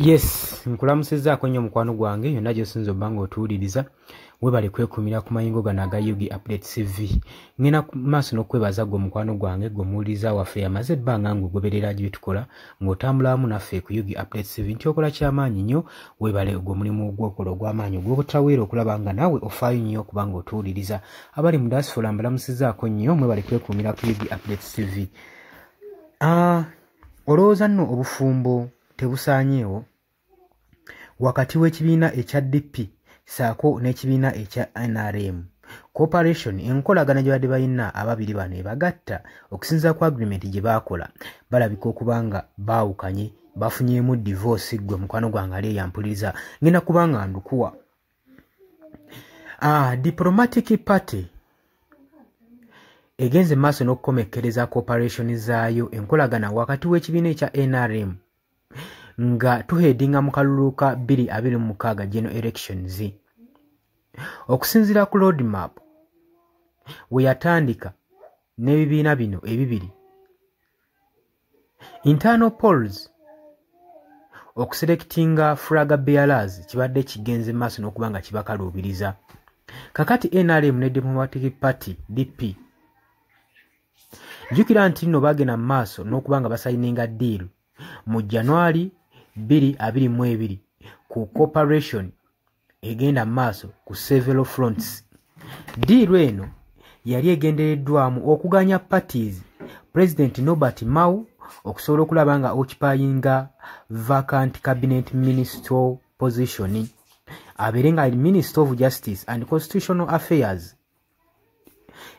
Yes, nkulamusizzaako nnyo mukwano gwange yonna gy'osinza obba ng'otuwuliriza webale kwekumira ku mayingo gano aga Yugi Update TV. Ngenda ku maaso n'okwebaza gwe mukwano gwange gwe muwuliriza waffe yamaze ebbanga ng'ogoberera gye tukola ng'otambula wamu naffe ku Yugi Update TV nti okola ky'amaanyi nnyo webale ogwo mulimu gw'okola ogw'amaanyi ogw'obutaweera okulaba nga naawe ofaayo nnyo okuba ng'otuwuliriza. Abali mu diaspora mbalamusizzaako nnyo mwebale kwekumira ku Yugi Update TV. Olowooza nno obufumbo tebusaanyeewo wakati w'ekibiina ekya DP saako n'ekibiina ekya NRM. Cooperation enkolagana gye badde balina ababiri bano ebagatta okusinziira ku agreement gye baakola balabika okuba nga baawukanye bafunyeemu divorce gwe mukwano gwange ali eyampuliriza ngenda kuba nga ndukuwa. Diplomatic party egenze maaso n'okukomekkereza cooperation zaayo enkolagana wakati w'ekibiina ekya NRM nga tuhedinga mu kalulu ka 2026 general elections. Okusinziira ku roadmap we yatandika n'ebibiina bino ebibiri, internal polls okuselectinga flag bearers kibadde kigenze maaso n'okuba nga kibakaluubiriza. Kakati NRM ne Democratic Party DP jjukira nti nno bagenda mu maaso n'okuba nga basayininga deal mu January 2022 ku cooperation egenda maaso ku several fronts. Deal eno yali egendereddwamu okuganya parties President Norbert Mao okusobola okulaba nga occupyinga vacant cabinet minister position abeere nga Minister of Justice and Constitutional Affairs.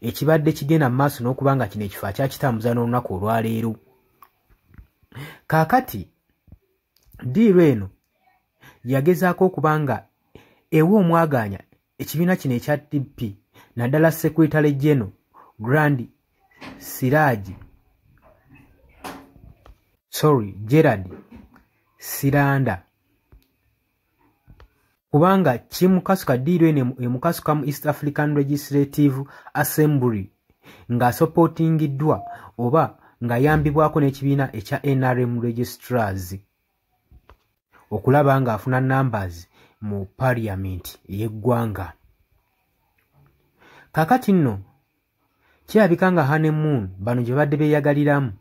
Ekibadde kigenda maaso n'okuba nga kino ekifo akyakitambuza n'olunaku olwaleero. Kaakati deal eno yagezaako okuba nga ewa omwaganya ekibiina kino ekya DP naddala Secretary General Gerard Siranda kubanga kimukasuka deal eno emukasuka mu East African Legislative Assembly nga supportingiddwa oba nga yambibwako n'ekibiina ekya NRM registrars okulaba nga afuna numbers mu parliament y'eggwanga. Kakati nno kirabika nga honeymoon bano gye badde beeyagaliramu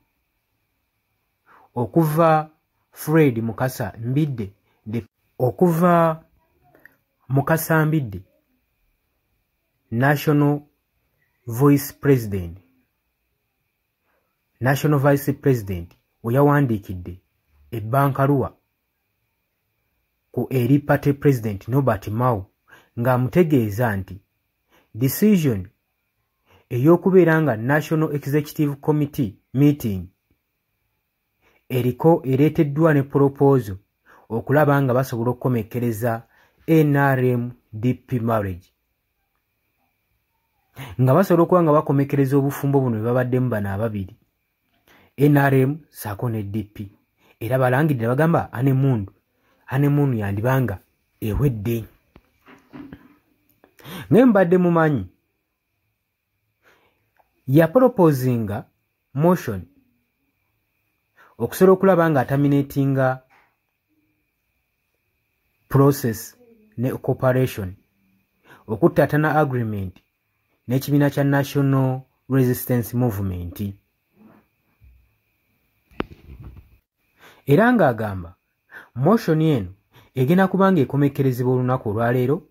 okuva Fred Mukasa Mbidde okuva Mukasa Mbidde National Vice President we yawandiikidde ebbankaluwa ku eri party President Norbert Mao ng'amutegeeza nti decision ey'okubeera nga National Executive Committee meeting eriko ereeteddwa ne proposal okulaba nga basobola okukomekkereza NRM DP marriage nga basobola okuba nga bakomekkereza obufumbo buno bwe babaddemu bano ababiri NRM saako ne DP era balangidde bagamba honeymoon yandibanga ewedde. Naye mbadde mumanyi yaporopozinga motion okusobola okulaba nga terminatinga process ne cooperation okuttatana agreement n'ekibiina kya National Resistance Movement era ng'agamba motion eno egenda kuba nga ekomekkerezebwa olunaku olwaleero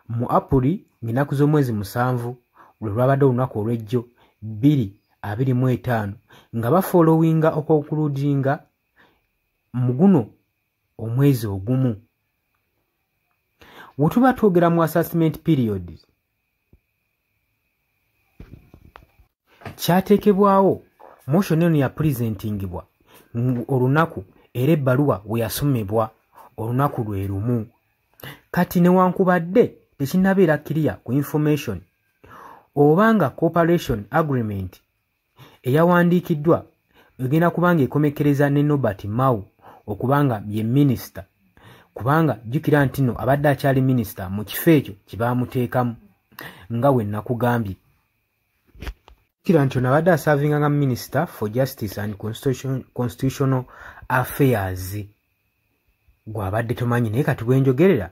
mu Apuli ng'ennaku z'omwezi 7 lwe lwabadde olunaku olw'ejjo 2025 nga bafollowinga okw'okuludinga mu guno omwezi ogumu. We tuba twogera mu assessment period kyateekebwawo motion eno yapresentingibwa olunaku era ebbaluwa we yasomebwa olunaku lwe lumu. Kati newankubadde tekinnabeera clear ku information obanga cooperation agreement eyawandiikiddwa egenda kubanga ekomekkereza ne Norbert Mao okubanga ye minister kubanga jjukira nti nno abadde akyali minister mu kifo ekyo kye baamuteekamu nga we nakugambye. Jjukira nti ono abadde asavinga nga Minister for Justice and Constitutional Affairs gwabadde tomanyi naye kati bwenjogerera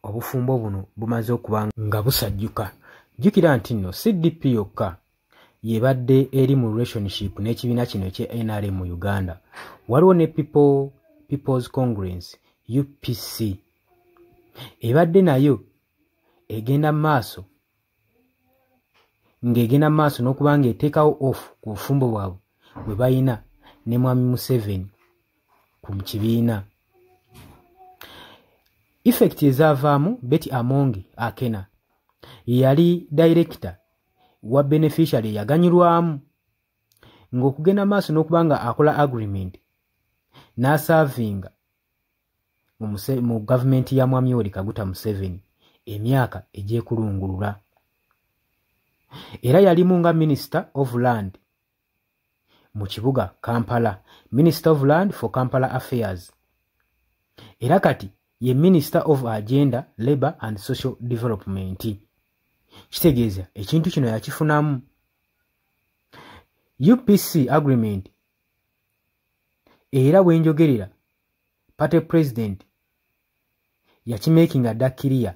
obufumbo buno bumaze okuba nga busajjuka. Jjukira nti nno CDP yokka yebadde eri mu relationship n'ekibiina kino ekye NRM mu Uganda. Waliwo ne People's Congress UPC ebadde nayo egenda maaso n'okuba nga eteekawo off ku bufumbo bwabwe bwe bayina ne Mwami Museveni ku kibiina. Effect ezaavaamu Betty Amongi Akena yali director wa beneficiary yaganyulwamu ng'okugenda maaso n'okuba nga akola agreement n'asaavinga mu gavumenti ya Mwami Yoweri Kaguta Museveni emyaka egy'ekulungulula. Era yalimu nga Minister of Land mu kibuga Kampala, Minister of Land for Kampala Affairs. Era kati ye Minister of Agenda, Labour and Social Development. Kitegeeza ekintu kino yakifunamu. UPC agreement era bwenjogerera party president yakimakinga dakiriya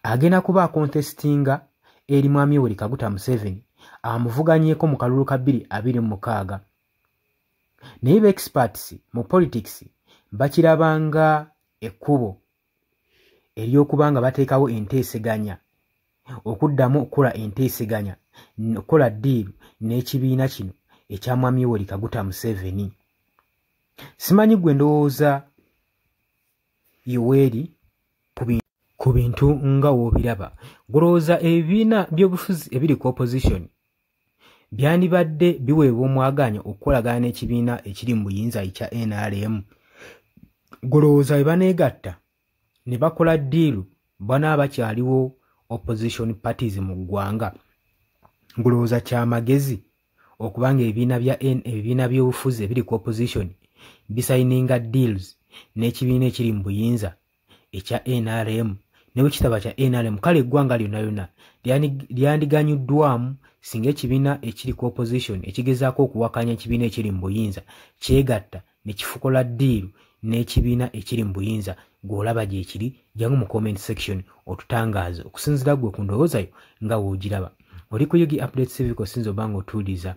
agenda kuba contestinga eri Mwami Yoweri Kaguta Museveni amuvuganyeeko mu kalulu ka 2026. Naye ba experts mu politics bakirabanga ekkubo ery'okubanga bateekawo enteeseganya okuddamu okukola enteeseganya okukola ddiiru n'ekibiina kino ekya Mwami Yoweri Kaguta Museveni. Simanyi gwe ndowooza Yoweri ku bintu nga woobiraba. Gulowooza ebibiina by'obufuzi ebiri ku opposition byandibadde biweebwa omwaganyo okukolagana n'ekibiina ekiri mu buyinza ekya NRM? Gulowooza bwe baneegatta ne bakola ddiiru banaaba bakyaliwo opposition parties mu ggwanga? Gulowooza kyamagezi okubanga ebibiina by'obufuzi ebiri ku opposition bisayininga deals n'ekibiina ekiri mu buyinza ekya NRM? Ne bwe kitaba kya NRM, kale eggwanga lyonna lyonna lyandiganyuddwamu singa ekibiina ekiri ku opposition ekigezaako okuwakanya ekibiina ekiri mu buyinza kyegatta ne kifukola ddiiru n'ekibiina ekiri mu buyinza. Gw'olaba gye kiri, jangu mu comment section otutangaaze okusinziira gwe ku ndowoozayo nga woogiraba. Oli ku Yugi Update TV kosinza oba nga otuuliza.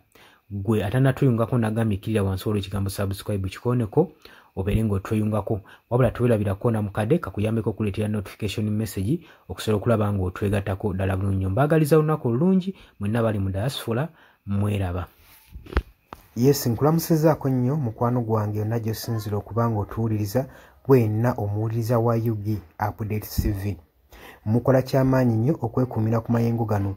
Gwe atanatuyungako nagambikirira wansi waliwo ekigambo subscribe kikooneko obeere ng'otweyungako, wabula tuwerabirako na mukadde kakuyambeko okuleetera notification message okusobola okulaba ng'otwegattako ddala bulungi nnyo. Mbaagaliza olunaku olulungi mwenna bali mu diaspora mweraba. Yes, nkulamusizaako nnyo mukwano gwange yonna gy'osinzira okuba ng'otuwuliriza gwenna omuwuliriza wa Yugi Update TV. Mukola kyamaanyi nnyo okwekuumira ku mayengo gano.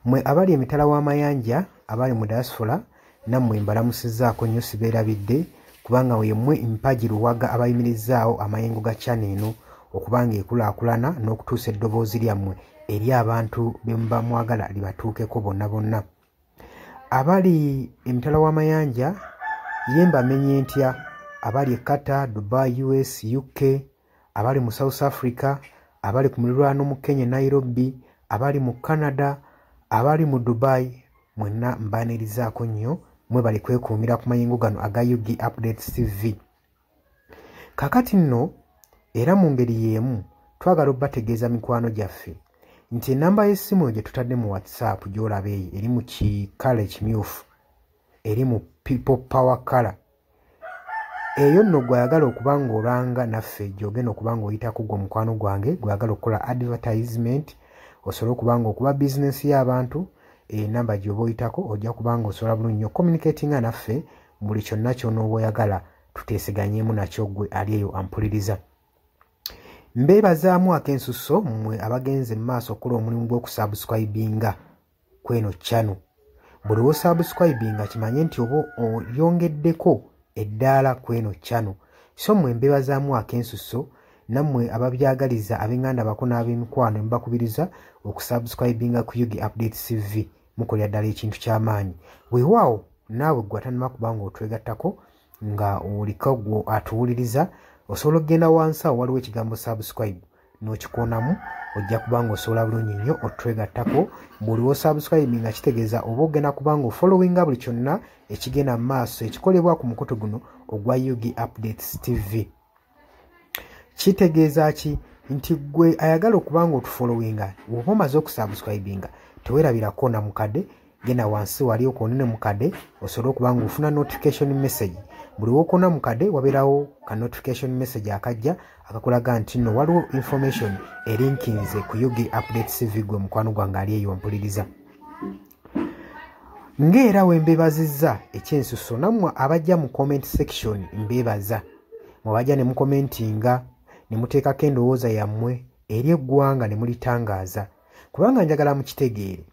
Mwe abali emitala w'amayanja abali mu diaspora nammwe mbalamusizaako nnyo sibeerabidde kubanga wemmwe mpagi luwaga abayimirizzaawo amayengo ga channel eno okubanga ekulaakulana n'okutuusa eddoboozi lyammwe eri abantu be muba mwagala libatuukeko bonna bonna. Abali emitala w'amayanja ye mbamenye ntya abali Qatar, Dubai, US, UK, abali mu South Africa, abali ku muliraano mu Kenya, Nairobi, abali mu Canada, abali mu Dubai, mwenna mbaanirizaako nnyo mwe bali kwekuumira ku mayengo gano aga Yugi Update TV. Kakati nno era mu ngeri y'emu twagala obbategeeza mikwano gyaffe nti ennamba y'essimu gye tutadde mu WhatsApp gy'olaba eyo eri mu kikala ekimyufu eri mu People Power Color. Eyo nno gwayagala okuba ng'olanga naffe gy'ogenda okuba ng'oyitako gwe mukwano gwange gwayagala okukola advertisement osobola okuba ng'okuba bizinesi y'abantu. Enamba gy'oba oyitako ojja kuba ng'osobola bulungi nnyo communicatinga naffe buli kyonna ky'onooba oyagala tuteeseganyeemu nakyo gwe ali eyo ampuliriza. Mbeebazaamu ak'ensusso mmwe abagenze mu maaso okukola omulimu gw'okusubscribinga kweno channel. Buli w'osubscribinga kimanye nti oba oyongeddeko eddaala kweno channel. So mmwe mbeebazaamu ak'ensusso nammwe ababyagaliza ab'enganda bako n'ab'emikwano mbakubiriza okusubscribinga ku Yugi Update TV mukolera ddala ekintu ky'amaanyi. Weewaawo naawe gwe atanema kuba ng'otwegattako nga oliko gwe atuwuliriza osobola okugenda wansi awo waliwo ekigambo subscribe n'okikonamu ojja kubanga osobola bulungi nnyo otwegattako buli wosubscribe nga kitegeeza oba ogenda kubanga ofollowinga buli kyonna ekigenda mu maaso ekikolebwa ku mukutu guno ogwa Yugi Updates TV. Kitegeeza ki nti gwe ayagala okubanga otufollowinga oba omaze okusubscribinga teweerabirako na mukadde genda wansi wali okonene mukadde osobola okubanga ofuna notification message buli wokona mukadde wabeerawo ka notification message akajja akakulaga nti nno waliwo information elinkinze ku Yugi Updates TV gwe mukwano gwange ali eyo mpuliriza. Ng'era we mbebazizza ekyensuso nammwe abajja mu comment section mbebaza mwebajja ne mukomentinga ne muteekako endowooza yammwe eri eggwanga ne mulitangaaza kubanga njagala mukitegeere.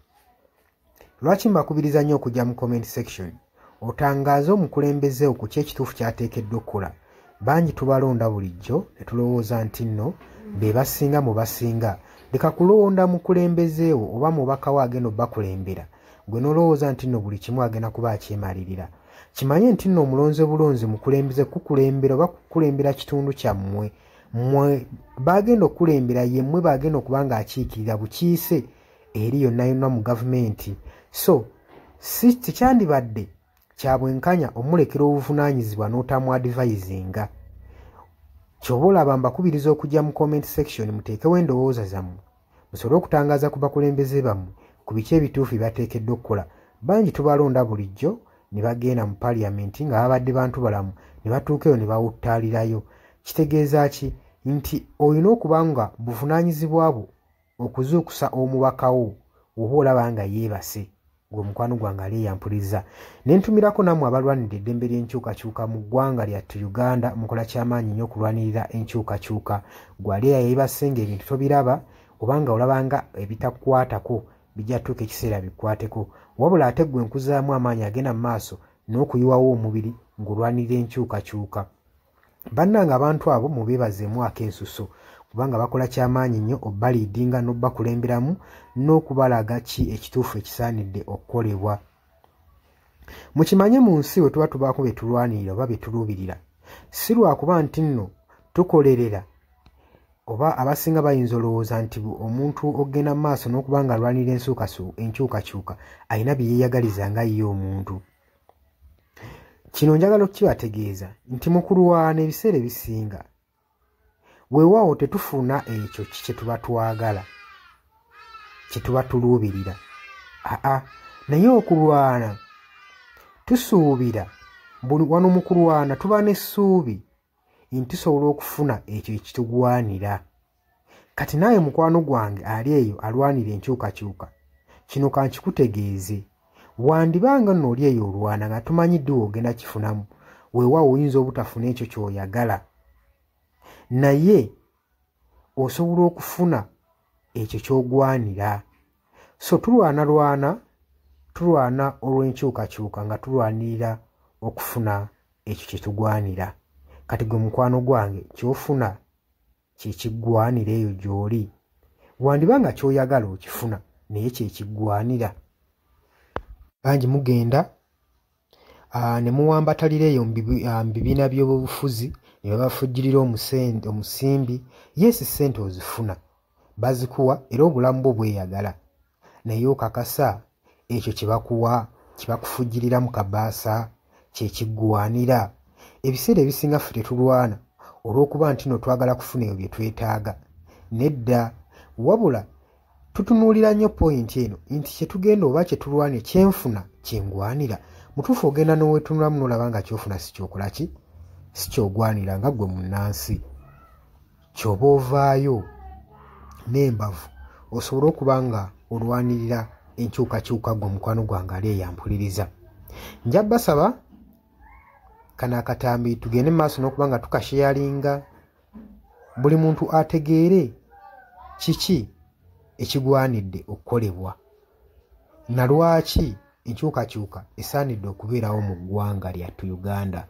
Lwaki mbakubiriza nnyo okujja mu comment section otangaaze omukulembeze okuki ekituufu kyateekeddwa okukola. Bangi tubalonda bulijjo ne tulowooza nti nno be basinga mu basinga. Leka kulonda mukulembezeewo oba mubakawo agenda obbakulembera gwe nolowooza nti nno buli kimu agenda kuba akyemalirira. Kimanye nti nno omulonze bulonzi mukulembeze kukulembera oba kukulembera kitundu kyammwe. Mmwe bagenda okukulembera yemmwe bagenda okuba nga akiikirira bukiise eri yonna yonna mu gavumenti. So si tekyandibadde kya bwenkanya omulekera obuvunaanyizibwa n'otamu advisinga. Ky'oba olaba mbakubiriza okujja mu comment section muteekewo endowooza zammwe musobole okutangaaza ku bakulembeze bammwe ku biki ebituufu byateekeddwa okukola. Bangi tubalonda bulijjo ne bagenda mu parliament nga babadde bantu balamu ne batuuka eyo ne bawuttaalirayo. Kitegeeza ki nti olina okuba nga buvunaanyizibwa bwo okuzuukusa omubakawo oba olaba nga yeebase gwe mukwano gwange ali eyampuliriza. Ne ntumirako nammwe abalwanirira eddembe ly'enkyukakyuka mu ggwanga lyattu Uganda mukola kyamaanyi nnyo okulwanirira enkyukakyuka. Gwali yeebase ng'ebintu tobiraba obanga olabanga ebitakukwatako bijja tuuka ekiseera bikwateko wabula ate gwe nkuzaamu amaanyi agenda mu maaso n'okuyiwawo omubiri ng'olwanirira enkyukakyuka. Bannanga abantu abo mubeebazeemu ak'ensuso kubanga bakola kyamaanyi nnyo obbaliidinga n'obbakulemberamu n'okubalaga ki ekituufu ekisaanidde okukolebwa. Mukimanye mu nsi we tuba tubaako bye tulwanirira oba bye tuluubirira si lwakuba nti nno tukolerera oba abasinga bayinza olowooza nti omuntu ogenda mu maaso n'okuba nga alwanirira enkyukakyuka alina bye yeeyagaliza nga ye omuntu. Kino njagala okukibategeeza nti mu kulwana ebiseera ebisinga weewaawo tetufuna ekyo kye tuba twagala kye tuba tuluubirira. Naye okulwana tusuubira buli wano mu kulwana tuba n'essuubi nti tusobola okufuna ekyo ekitugwanira. Kati naawe mukwano gwange ali eyo alwanira enkyukakyuka kino kankikutegeeze wandibanga nno oli eyo olwana nga tumanyidde ogenda kifunamu weewaawo oyinza obutafuna ekyo ky'oyagala naye osobola okufuna ekyo ky'ogwanira. So tulwana olw'enkyukakyuka nga tulwanirira okufuna ekyo kye tugwanira. Kati gwe mukwano gwange ky'ofuna kye kiggwanira eyo gy'oli wandibanga ky'oyagala okifuna naye kye kiggwanira. Bangi mugenda ne muwambatalira eyo mu bibiina by'obufuzi ne babafujjirira omusimbi. Yesi ssente ozifuna bazikuwa era obulamu bwo bweyagala naye okakasa ekyo kye bakufujjirira mu kabaasa kye kiggwanira. Ebiseera ebisinga ffe tetulwana olw'okuba nti no twagala kufuna ebyo bye twetaaga. Nedda wabula tutunuulira nnyo pointi eno nti kye tugenda oba kye tulwanya kyenfuna kyengwanira. Mutuufu ogenda n'oweetunulamu n'olaba nga kyofuna si kyokola ki si kyogwanira nga gwe munnansi. Ky'oba ovaayo n'embavu osobole okuba nga olwanirira enkyukakyuka gwe mukwano gwange ali eyampuliriza. Nja basaba kano akatambi tugende mu maaso n'okuba nga tukasheyalinga buli muntu ategeere kiki ekigwanidde okukolebwa na lwaki enkyukakyuka esaanidde okubeerawo mu ggwanga lyattu Uganda.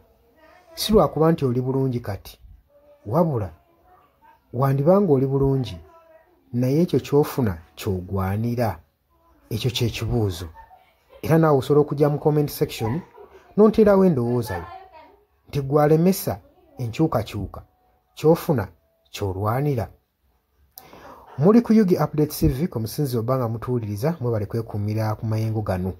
Si lwakuba nti oli bulungi kati wabula wandibanga oli bulungi naye ekyo ky'ofuna ky'ogwanira. Ekyo kye kibuuzo era naawe osobola okujja mu comment section n'onteerawo endowooza yo nti gwalemesa enkyukakyuka ky'ofuna ky'olwanira. Muli ku Yugi Update TV ku musinzi obanga mutuwuliriza mwebale kwekuumira ku mayengo gano.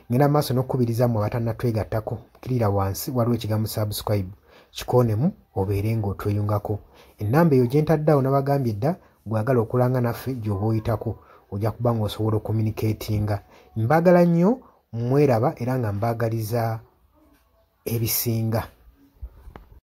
Ngenda maaso n'okukubiriza mu abatannatwegattako kirira wansi waliwo ekigambo subscribe kikoonemu obeere ng'otweyungako. Ennamba eyo gye ntaddeawo nabagambye dda gwagala okulanga naffe gy'oba oyitako ojja kuba ng'osobola okommunikeetinga. Mbaagala nnyo mweraba era nga mbaagaliza ebisinga.